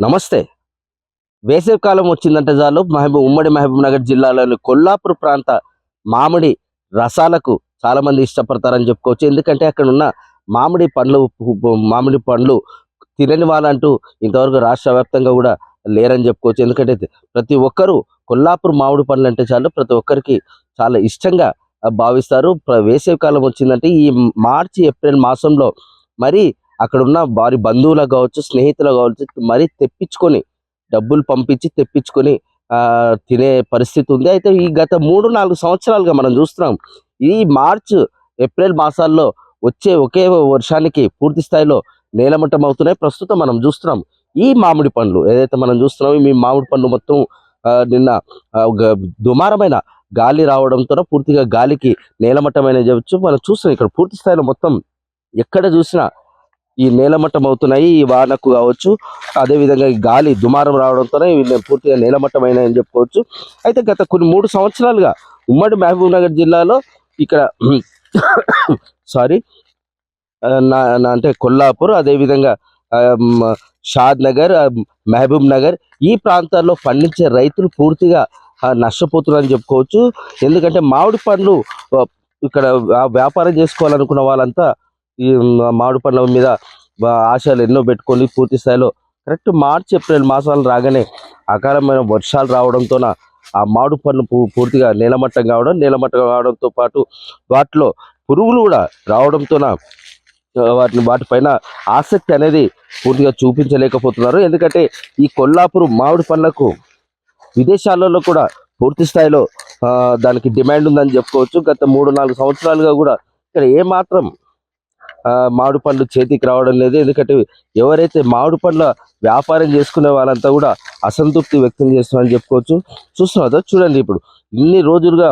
నమస్తే. వేసవి కాలం వచ్చిందంటే చాలు ఉమ్మడి మహబూబ్ నగర్ జిల్లాలోని కొల్లాపూర్ ప్రాంత మామిడి రసాలకు చాలా మంది ఇష్టపడతారని చెప్పుకోవచ్చు. ఎందుకంటే అక్కడ ఉన్న మామిడి పండ్లు తినని వాళ్ళంటూ ఇంతవరకు రాష్ట్ర వ్యాప్తంగా కూడా లేరని చెప్పుకోవచ్చు. ఎందుకంటే ప్రతి ఒక్కరూ కొల్లాపూర్ మామిడి పండ్లు అంటే చాలు ప్రతి ఒక్కరికి చాలా ఇష్టంగా భావిస్తారు. వేసవి కాలం వచ్చిందంటే ఈ మార్చి ఏప్రిల్ మాసంలో మరి అక్కడ ఉన్న వారి బంధువులకు కావచ్చు, స్నేహితులకు కావచ్చు, మరి తెప్పించుకొని డబ్బులు పంపించి తెప్పించుకొని తినే పరిస్థితి ఉంది. అయితే ఈ గత 3-4 సంవత్సరాలుగా మనం చూస్తున్నాం ఈ మార్చ్ ఏప్రిల్ మాసాల్లో వచ్చే ఒకే వర్షానికి పూర్తి స్థాయిలో నేలమట్టం అవుతున్నాయి. ప్రస్తుతం మనం చూస్తున్నాం ఈ మామిడి పండ్లు ఏదైతే మనం చూస్తున్నాం ఈ మామిడి పండ్లు మొత్తం నిన్న దుమారమైన గాలి రావడంతో పూర్తిగా గాలికి నేలమట్టమైన చెప్పచ్చు. మనం చూస్తున్నాం ఇక్కడ పూర్తి స్థాయిలో మొత్తం ఎక్కడ చూసినా ఈ నేలమట్టం అవుతున్నాయి. ఈ వానకు కావచ్చు, అదేవిధంగా ఈ గాలి దుమారం రావడంతోనే ఇవి పూర్తిగా నేలమట్టమైనాయని చెప్పుకోవచ్చు. అయితే గత కొన్ని 3 సంవత్సరాలుగా ఉమ్మడి మహబూబ్ నగర్ జిల్లాలో ఇక్కడ సారీ అంటే కొల్లాపూర్, అదేవిధంగా షాద్ నగర్, మహబూబ్ నగర్ ఈ ప్రాంతాల్లో పండించే రైతులు పూర్తిగా నష్టపోతున్నారని చెప్పుకోవచ్చు. ఎందుకంటే మామిడి పండ్లు ఇక్కడ వ్యాపారం చేసుకోవాలనుకున్న వాళ్ళంతా ఈ మామిడి పండ్ల మీద ఆశలు ఎన్నో పెట్టుకొని పూర్తి స్థాయిలో కరెక్ట్ మార్చి ఏప్రిల్ మాసాలు రాగానే అకాలమైన వర్షాలు రావడంతో ఆ మామిడి పండ్లు పూర్తిగా నేలమట్టం కావడంతో పాటు వాటిలో పురుగులు కూడా రావడంతో వాటిపైన ఆసక్తి అనేది పూర్తిగా చూపించలేకపోతున్నారు. ఎందుకంటే ఈ కొల్లాపూర్ మామిడి పండ్లకు విదేశాలలో కూడా పూర్తి స్థాయిలో దానికి డిమాండ్ ఉందని చెప్పుకోవచ్చు. గత 3-4 సంవత్సరాలుగా కూడా ఇక్కడ ఏమాత్రం మామిడి పండ్లు చేతికి రావడం లేదు. ఎందుకంటే ఎవరైతే మామిడి పండ్ల వ్యాపారం చేసుకునే వాళ్ళంతా కూడా అసంతృప్తి వ్యక్తం చేస్తున్నారని చెప్పుకోవచ్చు. చూస్తున్నారు చూడండి, ఇప్పుడు ఇన్ని రోజులుగా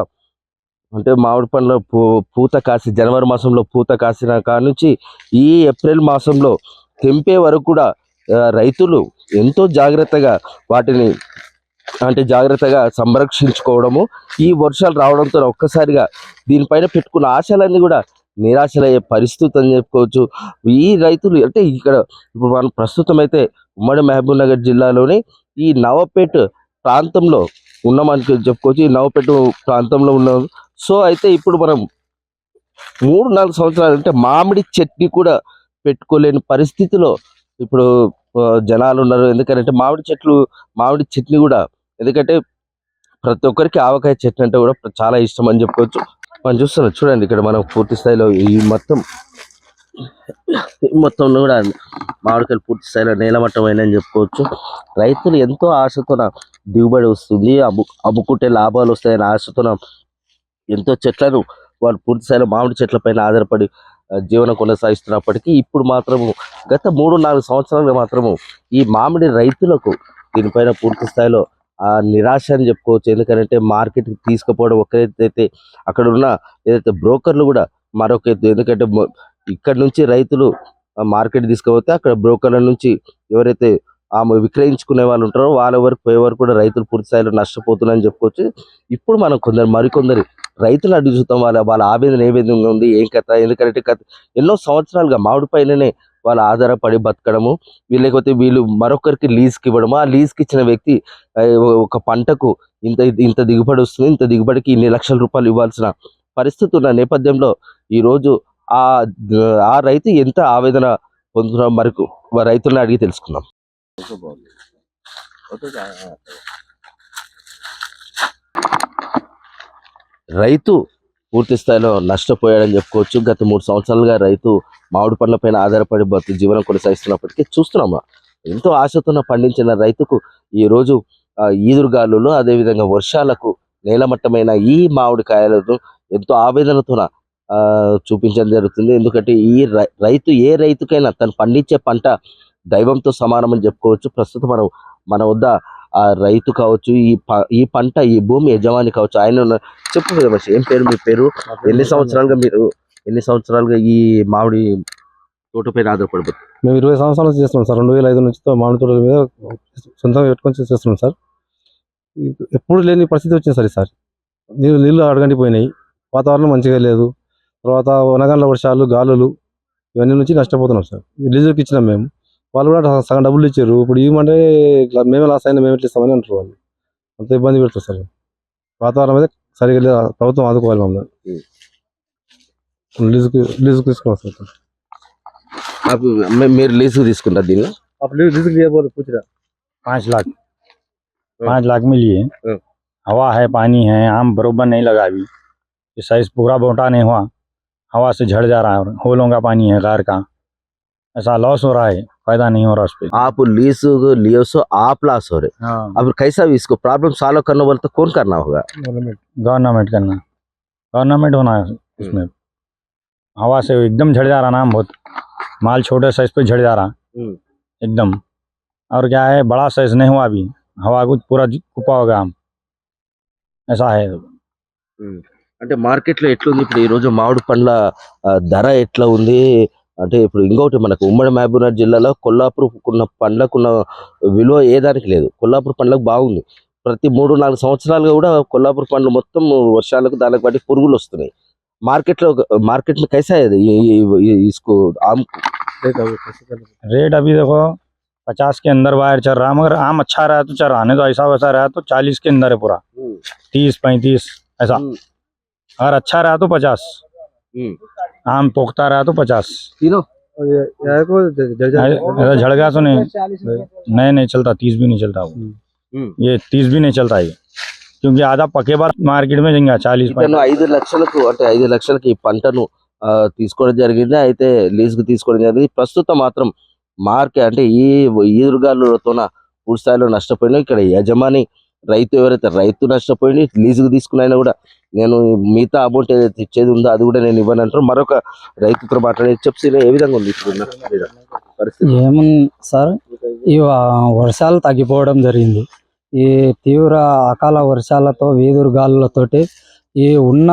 అంటే మామిడి పండ్ల పూత కాసి జనవరి మాసంలో పూత కాసిన కాడ నుంచి ఈ ఏప్రిల్ మాసంలో తెంపే వరకు కూడా రైతులు ఎంతో జాగ్రత్తగా వాటిని జాగ్రత్తగా సంరక్షించుకోవడము, ఈ వర్షాలు రావడంతో ఒక్కసారిగా దీనిపైన పెట్టుకున్న ఆశలన్నీ కూడా నిరాశలయ్యే పరిస్థితి అని చెప్పుకోవచ్చు. ఈ రైతులు అంటే ఇక్కడ ఇప్పుడు మనం ప్రస్తుతం అయితే ఉమ్మడి మహబూబ్ నగర్ జిల్లాలోని ఈ నవపేట ప్రాంతంలో ఉన్నామని చెప్పుకోవచ్చు. ఈ నవపేట ప్రాంతంలో ఉన్నాం. సో అయితే ఇప్పుడు మనం 3-4 సంవత్సరాలు అంటే మామిడి చట్నీ కూడా పెట్టుకోలేని పరిస్థితిలో ఇప్పుడు జనాలు ఉన్నారు. ఎందుకంటే మామిడి చట్నీ కూడా ఎందుకంటే ప్రతి ఒక్కరికి ఆవకాయ చట్నీ అంటే కూడా చాలా ఇష్టం అని చెప్పుకోవచ్చు. మనం చూస్తున్నాం చూడండి, ఇక్కడ మనం పూర్తి స్థాయిలో ఈ మొత్తంలో కూడా మామిడికాయలు పూర్తి స్థాయిలో నేలమట్టమైన అని చెప్పుకోవచ్చు. రైతులు ఎంతో ఆశతో దిగుబడి వస్తుంది, అమ్ముకుంటే లాభాలు వస్తాయని ఆశతో ఎంతో చెట్లను వాళ్ళు పూర్తి స్థాయిలో మామిడి చెట్ల పైన ఆధారపడి జీవనం కొనసాగిస్తున్నప్పటికీ ఇప్పుడు మాత్రము గత 3-4 సంవత్సరాలుగా మాత్రము ఈ మామిడి రైతులకు దీనిపైన పూర్తి స్థాయిలో నిరాశ అని చెప్పుకోవచ్చు. ఎందుకంటే మార్కెట్కి తీసుకుపోవడం ఒకరైతే అక్కడ ఉన్న ఏదైతే బ్రోకర్లు కూడా మరొక ఎత్తు. ఎందుకంటే ఇక్కడ నుంచి రైతులు మార్కెట్ తీసుకుపోతే అక్కడ బ్రోకర్ల నుంచి ఎవరైతే విక్రయించుకునే వాళ్ళు ఉంటారో వాళ్ళ వరకు పోయే వరకు కూడా రైతులు పూర్తి స్థాయిలో నష్టపోతున్నారని చెప్పుకోవచ్చు. ఇప్పుడు మనం మరికొందరు రైతులు అడిగి చూద్దాం, వాళ్ళ ఆవేదన ఏ విధంగా ఉంది, ఏం కథ. ఎందుకంటే ఎన్నో సంవత్సరాలుగా మామిడి పైననే వాళ్ళు ఆధారపడి బతకడము, లేకపోతే వీళ్ళు మరొకరికి లీజ్కి ఇవ్వడము, ఆ లీజ్కి ఇచ్చిన వ్యక్తి ఒక పంటకు ఇంత దిగుబడి వస్తుంది, ఇంత దిగుబడికి ఇన్ని లక్షల రూపాయలు ఇవ్వాల్సిన పరిస్థితి ఉన్న నేపథ్యంలో ఈరోజు ఆ రైతు ఎంత ఆవేదన పొందుతున్నాం మరకు రైతులను అడిగి తెలుసుకుందాం. రైతు పూర్తి స్థాయిలో నష్టపోయాడని చెప్పుకోవచ్చు. గత 3 సంవత్సరాలుగా రైతు మామిడి పండ్ల పైన ఆధారపడి జీవనం కొనసాగిస్తున్నప్పటికీ చూస్తున్నాము ఎంతో ఆశతో పండించిన రైతుకు ఈరోజు ఈదురుగాలులు అదేవిధంగా వర్షాలకు నేలమట్టమైన ఈ మామిడికాయలను ఎంతో ఆవేదనతో చూపించడం జరుగుతుంది. ఎందుకంటే ఈ రైతు ఏ రైతుకైనా తను పండించే పంట దైవంతో సమానమని చెప్పుకోవచ్చు. ప్రస్తుతం మన వద్ద ఆ రైతు కావచ్చు, ఈ పంట ఈ భూమి యజమాని కావచ్చు, ఆయన చెప్పు కదా ఏం పేరు, మీ పేరు, ఎన్ని సంవత్సరాలుగా ఈ మామిడి తోట పైన ఆధారపడిపోతుంది? మేము 20 సంవత్సరాలు చేస్తున్నాం సార్. 2005 నుంచి మామిడి తోట మీద సొంతంగా పెట్టుకొని చేస్తున్నాం సార్. ఎప్పుడు లేని పరిస్థితి వచ్చింది సార్. ఈసారి నీళ్ళు అడగండిపోయినాయి, వాతావరణం మంచిగా లేదు, తర్వాత వనగండ్ల వర్షాలు, గాలులు ఇవన్నీ నుంచి నష్టపోతున్నాం సార్. లీజుకి ఇచ్చినాం మేము. వాళ్ళు కూడా సగం డబ్బులు ఇచ్చారు. ఇప్పుడు ఇవ్వమంటే ఇట్లా మేమే లాస్ అయినా మేము ఎట్లా ఇస్తామని అంటారు వాళ్ళు. అంత ఇబ్బంది పెడతారు సార్. వాతావరణం అయితే సరిగ్గా లేదు. ప్రభుత్వం ఆదుకోవాలి మమ్మల్ని. లీజుకు తీసుకోవాలి సార్. మీరు లీజుకు తీసుకుంటారు దీన్ని? అప్పుడు లీజుకు చేయబోదు పూచిరా 5 लाख 5 लाख में लिए। हाँ। हवा है, पानी है, आम बरोबर नहीं लगा अभी, ये साइज पूरा बोटा नहीं हुआ, हवा से झड़ जा रहा है, होलों का पानी है कार का, ऐसा लॉस हो रहा है, फायदा नहीं हो रहा उस पे। आप लीज लिए सो आप लॉस हो रहे, हाँ, अब कैसा भी इसको प्रॉब्लम सॉल्व करना बोले तो कौन करना होगा? गवर्नमेंट करना, गवर्नमेंट होना है उसमें। हवा से एकदम झड़ जा रहा ना, बहुत माल छोटे साइज पे झड़ जा रहा एकदम। और क्या है, बड़ा साइज नहीं हुआ अभी, हवा को पूरा कुपा होगा आम, ऐसा है। అంటే మార్కెట్లో ఎట్లుంది ఇప్పుడు ఈ రోజు మామిడి పండ్ల ధర ఎట్లా ఉంది అంటే ఇప్పుడు ఇంకొకటి మనకు ఉమ్మడి మహబూబ్నగర్ జిల్లాలో కొల్లాపూర్ ఉన్న పండ్లకున్న విలువ ఏ దానికి లేదు. కొల్లాపూర్ పండ్లకు బాగుంది. ప్రతి 3-4 సంవత్సరాలుగా కూడా కొల్లాపూర్ పండ్లు మొత్తం వర్షాలకు దానికి బట్టి పురుగులు వస్తున్నాయి. మార్కెట్ में कैसा है इसको आम रेट अभी देखो 50 के अंदर बाहर चल रहा है, मगर आम अच्छा रहा तो चल रहा, नहीं तो ऐसा वैसा रहा तो 40 के अंदर है पूरा, 30-35 ऐसा। अगर अच्छा रहा तो 50, आम पोखता रहा तो 50, तीनों ऐसा झड़ गया तो नहीं चलता, 30 भी नहीं चलता वो, ये 30 भी नहीं चलता ये, क्योंकि आधा पके बाद मार्केट में जाएंगे 40। ఇతను 5 లక్షలకు అంటే 5 లక్షలకి ఈ పంటను తీసుకోవడం జరిగింది. అయితే లీజుకు తీసుకోవడం జరిగింది. ప్రస్తుతం మాత్రం మార్కెట్ అంటే ఈ ఈదురుగాలులతోన పూర్తి స్థాయిలో నష్టపోయినా ఇక్కడ యజమాని రైతు ఎవరైతే రైతు నష్టపోయి లీజుకు తీసుకున్నా కూడా నేను మిగతా అమౌంట్ ఏదైతే ఇచ్చేది ఉందో అది కూడా నేను ఇవ్వను అంటారు. మరొక రైతుతో మాట్లాడే చెప్పి ఏ విధంగా ఉంది ఇప్పుడున్న పరిస్థితి? ఏముంది సార్, ఈ వర్షాలు తగ్గిపోవడం జరిగింది. ఈ తీవ్ర అకాల వర్షాలతో వీధురు గాలులతోటి ఈ ఉన్న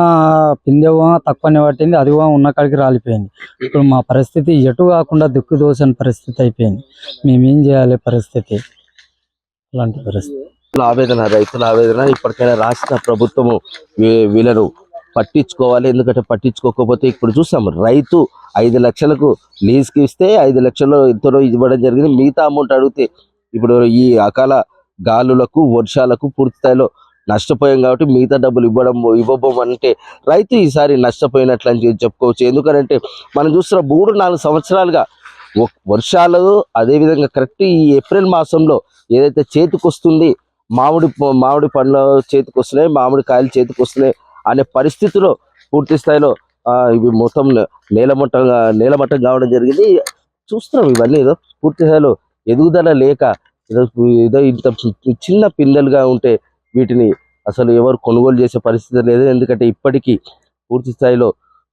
పిందెవ తక్కువనే పట్టింది, అది ఉన్న కాడికి రాలిపోయింది. ఇప్పుడు మా పరిస్థితి ఎటు కాకుండా దిక్కుదోచని పరిస్థితి అయిపోయింది. మేమేం చేయాలి పరిస్థితి, అలాంటి పరిస్థితి. రైతుల ఆవేదన ఇప్పటికైనా రాష్ట్ర ప్రభుత్వము వీళ్ళను పట్టించుకోవాలి. ఎందుకంటే పట్టించుకోకపోతే ఇప్పుడు చూస్తాం రైతు 5 లక్షలకు లీజ్కి ఇస్తే 5 లక్షలు ఎంతనో ఇవ్వడం జరిగింది. మిగతా అమౌంట్ అడిగితే ఇప్పుడు ఈ అకాల గాలులకు వర్షాలకు పూర్తి స్థాయిలో నష్టపోయాం కాబట్టి మిగతా డబ్బులు ఇవ్వబోమంటే రైతు ఈసారి నష్టపోయినట్లు అని చెప్పుకోవచ్చు. ఎందుకంటే మనం చూస్తున్న 3-4 సంవత్సరాలుగా వర్షాలు అదేవిధంగా కరెక్ట్ ఈ ఏప్రిల్ మాసంలో ఏదైతే చేతికొస్తుంది మామిడి పండ్లు చేతికొస్తున్నాయి, మామిడి కాయలు చేతికొస్తున్నాయి అనే పరిస్థితిలో పూర్తి స్థాయిలో ఇవి మొత్తం నేలమట్టం కావడం జరిగింది. చూస్తున్నాం ఇవన్నీ ఏదో పూర్తి స్థాయిలో ఎదుగుదల లేక ఏదో ఇంత చిన్న పిందెలుగా ఉంటే వీటిని అసలు ఎవరు కొనుగోలు చేసే పరిస్థితి లేదు. ఎందుకంటే ఇప్పటికీ పూర్తి స్థాయిలో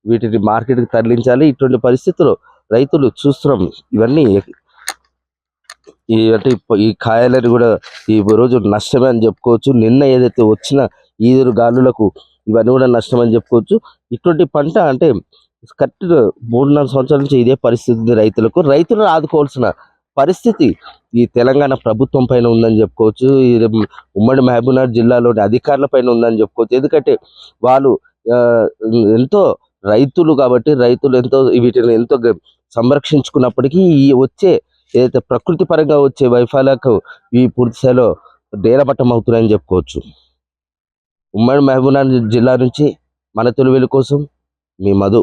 వీటిని మార్కెట్కి తరలించాలి. ఇటువంటి పరిస్థితుల్లో రైతులు చూస్తున్నాం ఇవన్నీ అంటే ఈ కాయలని కూడా ఈ రోజు నష్టమే అని చెప్పుకోవచ్చు. నిన్న ఏదైతే వచ్చిన ఈదురు గాలులకు ఇవన్నీ కూడా నష్టం అని చెప్పుకోవచ్చు. ఇటువంటి పంట అంటే కరెక్ట్ 3-4 సంవత్సరాల నుంచి ఇదే పరిస్థితి రైతులను ఆదుకోవాల్సిన పరిస్థితి ఈ తెలంగాణ ప్రభుత్వం పైన ఉందని చెప్పుకోవచ్చు. ఉమ్మడి మహబూబ్నగర్ జిల్లాలోని అధికారుల పైన ఉందని చెప్పుకోవచ్చు. ఎందుకంటే వాళ్ళు ఎంతో రైతులు కాబట్టి రైతులు వీటిని ఎంతో సంరక్షించుకున్నప్పటికీ ఈ వచ్చే ఏదైతే ప్రకృతి పరంగా వచ్చే వైఫల్యాలకు ఈ పూర్తి స్థాయిలో నేలమట్టం అవుతున్నాయని చెప్పుకోవచ్చు. ఉమ్మడి మహబూబ్నగర్ జిల్లా నుంచి మన తొలి వెలుగు కోసం మీ మధు.